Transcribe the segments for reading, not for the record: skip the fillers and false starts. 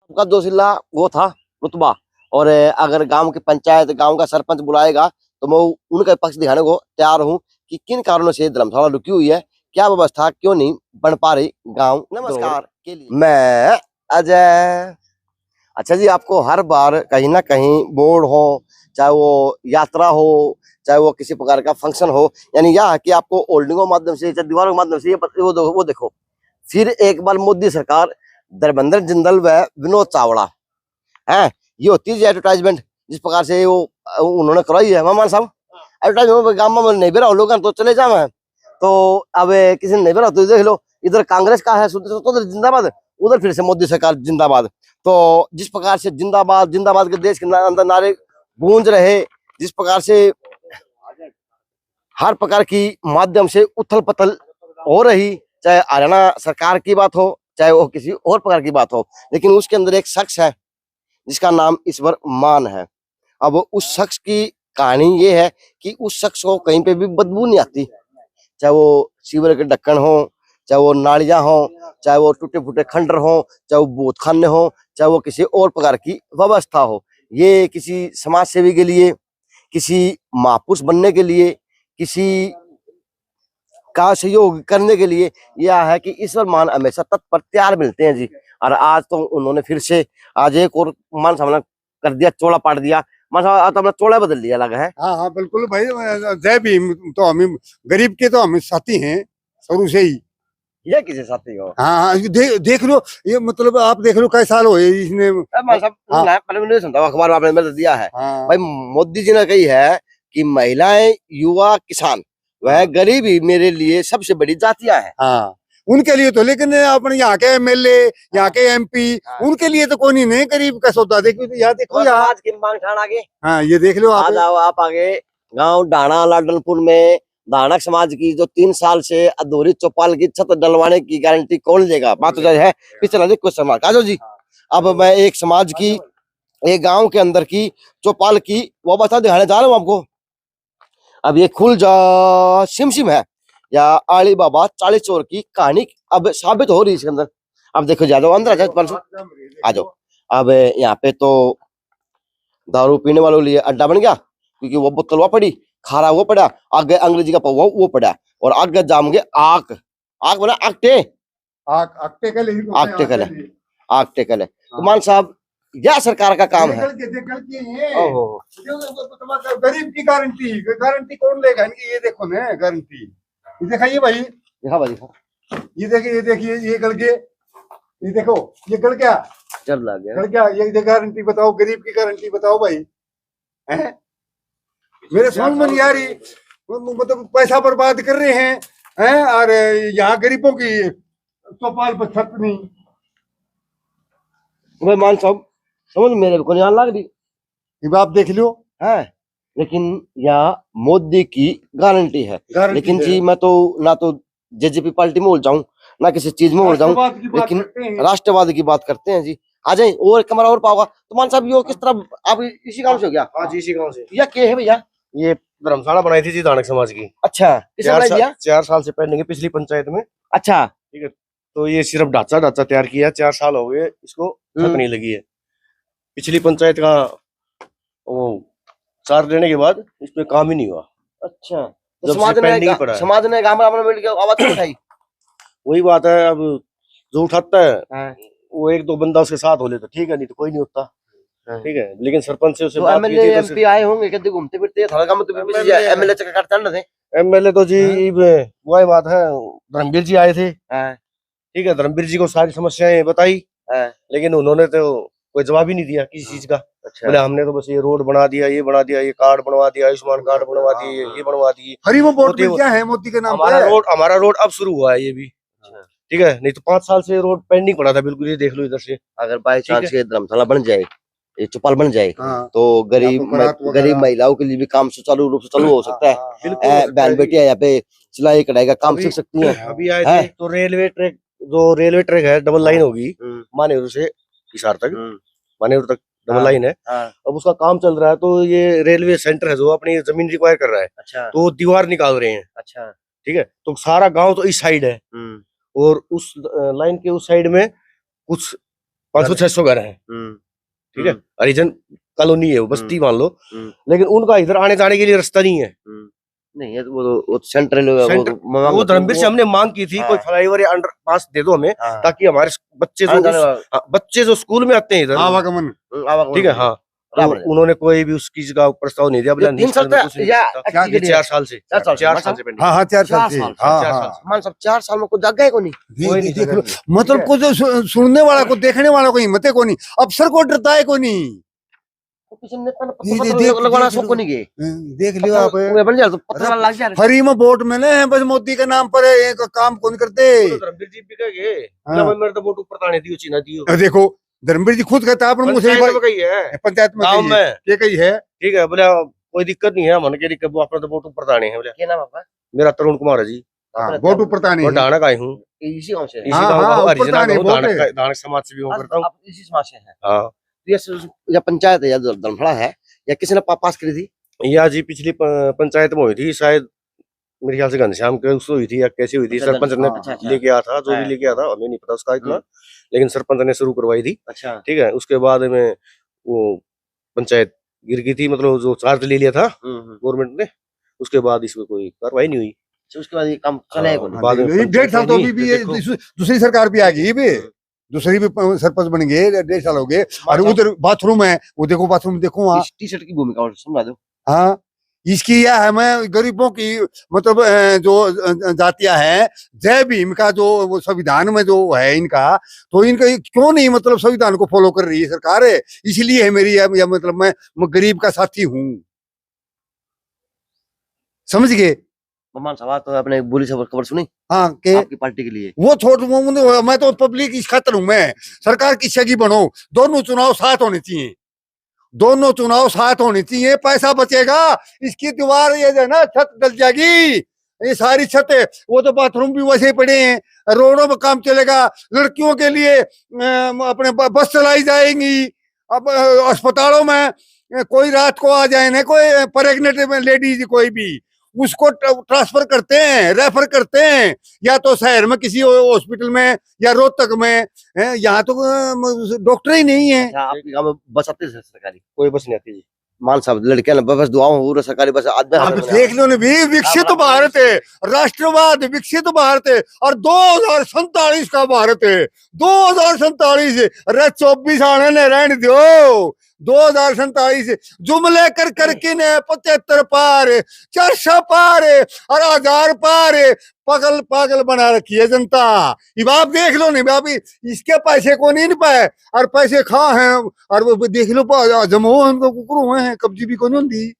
का जोशिला वो था रुतबा। और अगर गांव की पंचायत गांव का सरपंच बुलाएगा तो मैं उनका पक्ष दिखाने को तैयार हूँ कि किन कारणों से धर्मशाला रुकी हुई है, क्या व्यवस्था क्यों नहीं बन पा रही गांव। नमस्कार के लिए मैं अजय। अच्छा जी, आपको हर बार कहीं ना कहीं बोर्ड हो, चाहे वो यात्रा हो, चाहे वो किसी प्रकार का फंक्शन हो, यानी यह है कि आपको होल्डिंगों के माध्यम से, चाहे दीवारों के माध्यम से वो देखो फिर एक बार मोदी सरकार, धर्मेंद्र जिंदल व विनोद चावड़ा है, ये होती है एडवर्टाइजमेंट जिस प्रकार से वो उन्होंने कराई है। मेहमान साहब एडवर्टाइजमेंट गाँव में नहीं भी रहो लोग तो चले जाओ। तो अब किसी ने नहीं भी रहा तो देख लो, इधर कांग्रेस का है तो जिंदाबाद, उधर फिर से मोदी सरकार जिंदाबाद। तो जिस प्रकार से जिंदाबाद जिंदाबाद के देश के अंदर नारे गूंज रहे, जिस प्रकार से हर प्रकार की माध्यम से उथल पथल हो रही, चाहे हरियाणा सरकार की बात हो, चाहे वो किसी और प्रकार की बात हो, लेकिन उसके अंदर एक शख्स है जिसका नाम ईश्वर मान है। अब उस शख्स की कहानी ये है कि उस शख्स को कहीं पे भी बदबू नहीं आती, चाहे वो सीवर के ढक्कन हो, चाहे वो नालियां हो, चाहे वो टूटे फूटे खंडर हो, चाहे वो बूथखाने हो, चाहे वो किसी और प्रकार की व्यवस्था हो। ये किसी समाज सेवी के लिए, किसी महापुरुष बनने के लिए, किसी का सहयोग करने के लिए यह है कि ईश्वर मान हमेशा तत्पर तैयार मिलते हैं जी। और आज तो उन्होंने फिर से आज एक और मान सामना कर दिया, चोला पाट दिया। मान साहब तो अपना चोला बदल दिया लगा है। हाँ हाँ बिल्कुल भाई, जय भीम। तो हम गरीब के तो हम साथी हैं शुरू से ही। ये किसी साथी हो? हाँ हाँ, देख लो, ये मतलब आप देख लो कई साल हो इसने। हाँ। पहले मैंने सुनता अखबार में आपने मेरे दिया है। हाँ। भाई मोदी जी ने कही है कि महिलाएं, युवा, किसान वह गरीब ही मेरे लिए सबसे बड़ी जातियां हैं। हाँ उनके लिए तो, लेकिन अपने यहाँ के एमएलए, यहाँ के एमपी, उनके लिए तो कोई नहीं गरीब का सौदा। देखो यहाँ, देखो यहाँ आज की मांग ठाण आगे। हाँ ये देख लो आज आओ आप आगे गांव डाणा लाडलपुर में दानक समाज की जो 3 साल से अधूरी चौपाल की छत डलवाने की गारंटी कौन लेगा? बात तो है पिछला कुछ समाज काजो जी। अब मैं एक समाज की, एक गांव के अंदर की चौपाल की वो अवस्था दिखाने जा रहा हूँ आपको। अब ये खुल जा सिमसिम है या आली बाबा 40 चोर की कहानी अब साबित हो रही है इसके अंदर। अब देखो जा जाओ अंदर आ जाओ। अब यहाँ पे तो दारू पीने वालों के लिए अड्डा बन गया, क्योंकि वो बोतल वो पड़ी, खारा वो पड़ा, आगे अंग्रेजी का पौवा वो पड़ा, और आगे जामगे आग आग बना आगटे आगटे कल। तो मान साहब यह सरकार का काम है। गरीब की गारंटी कौन लेगा इनकी? ये देखो ना गारंटी, ये दिखाइए भाई, दिखा भाई दिखा। ये देखिए ये गल के, ये देखो ये गल क्या चल लग गया गल क्या? ये गारंटी बताओ, गरीब की गारंटी बताओ भाई। हैं मेरे समझ में नहीं आ रही, मतलब पैसा बर्बाद कर रहे हैं और यहाँ गरीबों की चौपाल पर छत नहीं। भाई मान साहब समझ मेरे को यहाँ लग रही, ये आप देख लो है, लेकिन यहाँ मोदी की गारंटी है। लेकिन जी मैं तो ना तो जेजेपी पार्टी में उड़ जाऊं, ना किसी चीज में उड़ जाऊं, लेकिन राष्ट्रवाद की बात करते हैं जी। आ जाए और कमरा और पाओगा। तो मान साहब यो किस तरह आप इसी गांव से हो गया? हाँ जी, इसी गांव से। या क्या है भैया? ये धर्मशाला बनाई थी जी दानक समाज की। अच्छा, किसने बनाई दिया? 4 साल से पहले पिछली पंचायत में। अच्छा ठीक है, तो ये सिर्फ ढांचा तैयार किया, 4 साल हो गए इसको, छत नहीं लगी है। पिछली पंचायत का वो चार देने के बाद इस पे काम ही नहीं हुआ। अच्छा, तो समाज ने गांव मिल के आवाज उठाई। वही बात है, अब जो उठाता है वो 1-2 बंदा उसके साथ हो लेता, ठीक है, नहीं तो कोई नहीं होता। ठीक है, लेकिन सरपंच से उसे बात की थी, एमपी आए होंगे, कहते घूमते फिरते थाना काम तो एमएलए चक्कर काटते न थे। एमएलए तो जी वही बात है, धर्मवीर जी आए थे। ठीक है, धर्मवीर जी को सारी समस्याएं बताई, लेकिन उन्होंने तो कोई जवाब ही नहीं दिया किसी चीज का। अच्छा। बोले हमने तो बस ये रोड बना दिया, ये बना दिया, ये कार्ड बनवा दिया, आयुष्मान कार्ड बनवा दिए, ये बनवा दिए। हरी वो बोर्ड में क्या है मोदी के नाम हमारा रोड अब शुरू हुआ है ये भी। ठीक है, नहीं तो 5 साल से रोड पेंडिंग पड़ा था बिल्कुल। ये देख लो इधर से, अगर बाई चांस ये धर्मशाला बन जाए, ये चौपाल बन जाए, तो गरीब महिलाओं के लिए भी काम सुचारू रूप से चालू हो सकता है। बहन बेटियां यहाँ पे सिलाई कढ़ाई का काम सीख सकती हैं। अभी आए थे तो रेलवे ट्रैक है, डबल लाइन होगी मानेर से हिसार तक, मानेर तक डबल लाइन है। अब उसका काम चल रहा है, तो ये रेलवे सेंटर है जो अपनी जमीन रिक्वायर कर रहा है। अच्छा। तो दीवार निकाल रहे हैं। अच्छा, ठीक है, तो सारा गांव तो इस साइड है, और उस लाइन के उस साइड में कुछ 500-600 घर है, ठीक है, हरिजन कॉलोनी है, वो बस्ती मान लो, लेकिन उनका इधर आने जाने के लिए रास्ता नहीं है। नहीं है तो वो सेंट्रल वो धर्मवीर से हमने मांग की थी, कोई फ्लाईओवर या अंडर पास दे दो हमें, ताकि हमारे बच्चे जो स्कूल में आते हैं इधर, आवागमन, ठीक है, हाँ, तो उन्होंने कोई भी उस चीज का प्रस्ताव नहीं दिया। 3 साल या 4 साल से 4 साल से पेंडिंग। हाँ हाँ 4 साल से, मान सब 4 साल में कुछ जगह है को नहीं, कोई नहीं देख लो, मतलब कुछ सुनने वाला को, देखने वाला को हिम्मत को नहीं, अफसर को डरता है को नहीं। लगवाना सबको नहीं गए, देख लियो आप, बन जाए तो पता लग जाए। फ्री में वोट मिले हैं बस मोदी के नाम पर, एक काम कौन करते। धर्मवीर जी भी कहे मेरे तो वोट ऊपर ताने दियो, चीना दियो। देखो धर्मवीर जी खुद कहता है, मुझे पंचायत में ये कही है, ठीक है, बोले कोई दिक्कत नहीं है, मन के दिक्कत, वो अपना तो वोट ऊपर ताने हैं। बोले क्या नाम आपका? मेरा तरुण कुमार है जी, वोट ऊपर ताने, और डाणक आई हूँ, इसी गांव से, इसी गांव का दानक समाज से बिलोंग करता हूँ। आप इसी समाज से हैं? हाँ, या पंचायत है या धर्मशाला है या किसी ने पास करी थी? या जी पिछली पंचायत में हुई थी शायद, मेरे ख्याल से घनश्याम के उससे हुई थी या कैसे हुई थी, सरपंच ने लेके आया था, जो भी लेके आया था हमें नहीं पता उसका इतना, लेकिन सरपंच ने शुरू करवाई थी। अच्छा, ठीक है, उसके बाद में वो पंचायत गिर गई थी, मतलब जो चार्ज ले लिया था गवर्नमेंट ने, उसके बाद इसमें कोई कार्रवाई नहीं हुई। उसके बाद ये काम चलेगा बाद में 1.5 साल तो अभी दूसरी सरकार भी आ गई, भी दूसरी भी सरपंच बन गए, 1.5 साल हो गए। और उधर बाथरूम है, वो देखो बाथरूम देखो वहाँ, टी शर्ट की भूमिका और समझा दो। हाँ, इसकी यह है, मैं गरीबों की मतलब जो जातियां हैं, जय भीम का जो वो संविधान में जो है इनका, तो इनका क्यों नहीं मतलब संविधान को फॉलो कर रही है सरकार है, इसलिए है मेरी या मतलब मैं गरीब का साथी हूँ, समझ गए। मान सवाल तो आपने बोली खबर सुनी? हाँ, के आपकी पार्टी के लिए वो छोड़, मैं तो पब्लिक इस खातर हूँ, मैं सरकार की सगी बनो, दोनों चुनाव साथ होने चाहिए, दोनों चुनाव साथ होनी चाहिए, पैसा बचेगा, इसकी दीवार ये जो है ना छत डल जाएगी, ये सारी छत, वो तो बाथरूम भी वैसे ही पड़े हैं, रोडों में काम चलेगा, लड़कियों के लिए अपने बस चलाई जाएंगी, अब अस्पतालों में कोई रात को आ जाए ना, कोई प्रेग्नेंट लेडीज कोई भी, उसको ट्रांसफर करते हैं, रेफर करते हैं, या तो शहर में किसी हॉस्पिटल में या रोहतक में, यहाँ तो डॉक्टर ही नहीं है। आपके गांव में बस आती है सरकारी? कोई बस नहीं आती जी। मान साहब लड़कियां बस दुआओं पूरा सरकारी बस आप देख लो ना भी, विकसित भारत है, राष्ट्रवाद विकसित भारत है, और 2047 का भारत है, 2047, अरे 24 आने ने रहने दो, 2047 जुमले कर करके ने 75 पार, 400 पार और 1000 पार, पागल पागल बना रखी है जनता। अब आप देख लो नहीं अभी, इसके पैसे को नहीं पाए और पैसे खा हैं, और वो देख लो जमो उनको कुकरू हुए हैं, कब्जी भी को नहीं होती,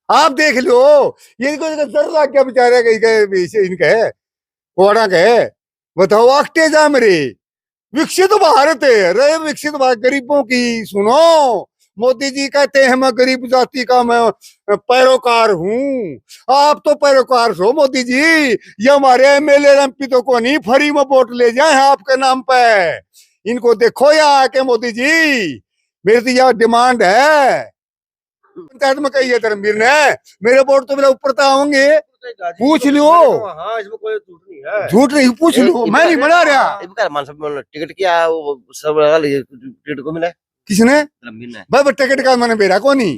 आप देख लो, ये डर लग गया बेचारे इनके कोड़ा के, बताओ आखते जा मेरे, विकसित भारत है, रे विकसित भारत, गरीबों की सुनो, मोदी जी कहते हैं मैं गरीब जाति का मैं पैरोकार हूँ, आप तो पैरोकार हो मोदी जी, ये हमारे एमएलए एमपी तो को नहीं, फ्री में वोट ले जाए आपके नाम पे, इनको देखो यहाँ आके मोदी जी, मेरी तो यह डिमांड है, पंचायत में कही है धर्मवीर ने, मेरे वोट तो मेरे ऊपर तो होंगे, पूछ लो, इसमें कोई झूठ नहीं है, झूठ नहीं, पूछ लो, मैं नहीं बना रहा। मान साहब टिकट क्या वो सब टिकट को मिला किसने? भाई टिकट का मैंने बेरा को नहीं,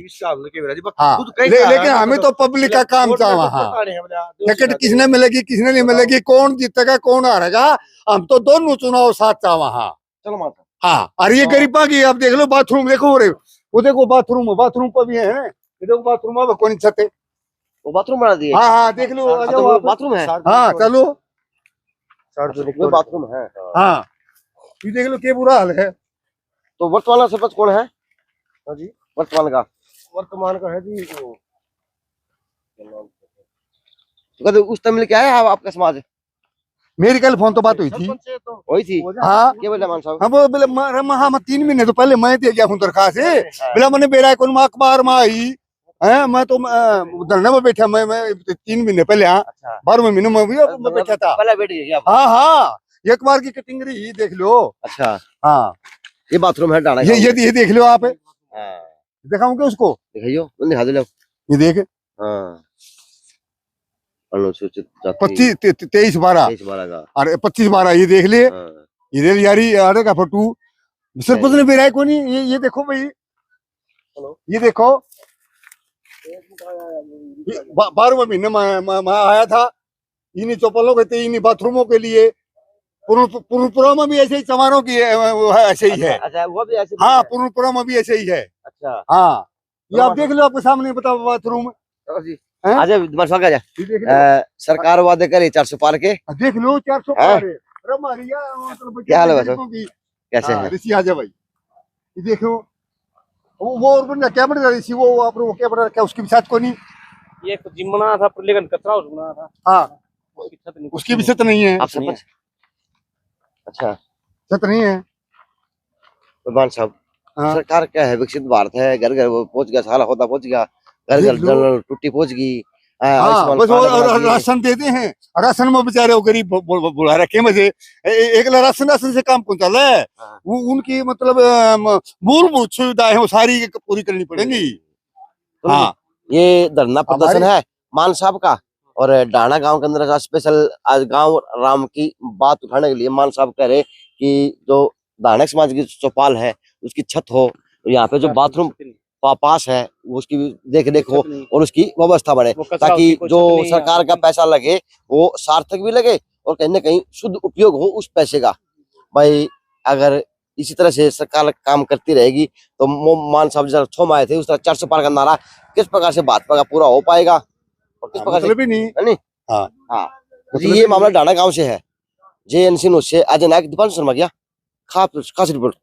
हाँ, लेकिन हमें तो पब्लिक का काम था वहाँ, टिकट किसने मिलेगी किसने नहीं मिलेगी, कौन जीतेगा कौन हारेगा, हम तो दोनों चुनाव साथ था वहाँ। चलो माता, हाँ, और ये गरीबा की आप देख लो बाथरूम देखो, वो देखो बाथरूम पर भी है, देखो बाथरूम में कौन छत है, वो बाथरूम बना दिए, हाँ हाँ देख लो, बाथरूम है, हाँ चलो बाथरूम है, हाँ ये देख लो क्या बुरा हाल है। तो वर्तमान सरपंच कौन है जी? वर्तमान का है जी वो, तो उस टाइम क्या है आपका समाज? मेरी कल फोन तो बात हुई थी, हाँ, क्या बोला मान साहब? हाँ वो बोले हाँ 3 महीने तो पहले मैं दे गया हूँ दरखास्त, बोला मैंने बेरा कौन अखबार में आई है, मैं तो धरने में बैठा, मैं 3 महीने पहले, हाँ 12वें महीने में भी बैठा था, पहले बैठ गया, हाँ हाँ, एक बार की कटिंग रही, देख लो। अच्छा, हाँ ये बाथरूम है डाला, ये देख लो आप, हाँ दिखाऊंगे उसको, दिखाइयो, दिखा दो, ये देख, हाँ अनुसूचित जाति 25 23 12 का, और 25 12 ये देख ले, ये यारी अरे का फोटो, सरपंच ने बेरा को नहीं, ये देखो भाई, ये देखो 12वें महीने में आया था, इन्हीं चौपालों के थे, इन्हीं बाथरूमों के लिए। पूर्णपुरा में भी ऐसे ही, चमारों की ऐसे ही है। अच्छा वो भी ऐसे? हाँ, पूर्णपुरा में भी ऐसे ही है। अच्छा हाँ, ये आप देख लो, आपके सामने बताओ बाथरूम। आज सरकार वादे करे 400 पार के, देख लो 400 पार है। मतलब क्या हाल है कैसे है ऋषि? आ जा भाई, ये देखो वो और बन क्या बन रहा ऋषि, वो आप लोग क्या बना रखा उसके साथ को नहीं। ये तो जिम बना था, लेकिन कचरा उस बना था। हाँ, उसकी छत नहीं, उसकी भी छत नहीं है। आप सरपंच? अच्छा, छत नहीं है प्रधान साहब। हाँ। सरकार क्या है, विकसित भारत है, घर घर वो पहुंच गया, साला होता पहुंच गया, घर घर जल टूटी पहुंच गई। हाँ, बस राशन देते हैं, राशन में बेचारे वो गरीब बुला रखे मजे। एक राशन से काम कौन चल रहा है? वो उनकी मतलब मूलभूत सुविधाएं वो सारी पूरी करनी पड़ेंगी। हाँ, ये धरना प्रदर्शन है मान साहब का, और डाना गांव के अंदर का स्पेशल आज गांव राम की बात उठाने के लिए मान साहब कह रहे कि जो दानक समाज की चौपाल है उसकी छत हो, यहाँ पे जो बाथरूम पास है उसकी देख हो और उसकी व्यवस्था बने, ताकि जो सरकार का पैसा लगे वो सार्थक भी लगे और कहीं ना कहीं शुद्ध उपयोग हो उस पैसे का। भाई अगर इसी तरह से सरकार काम करती रहेगी तो मान साहब जरा छोम आए थे उस तरह 400 पार का नारा किस प्रकार से भाजपा का पूरा हो पाएगा और किस प्रकार से भी नहीं है नहीं। हाँ हाँ, ये मामला डाना गांव से है। JNC न्यूज़ से अजय नायक, दीपांशु शर्मा, खास रिपोर्ट।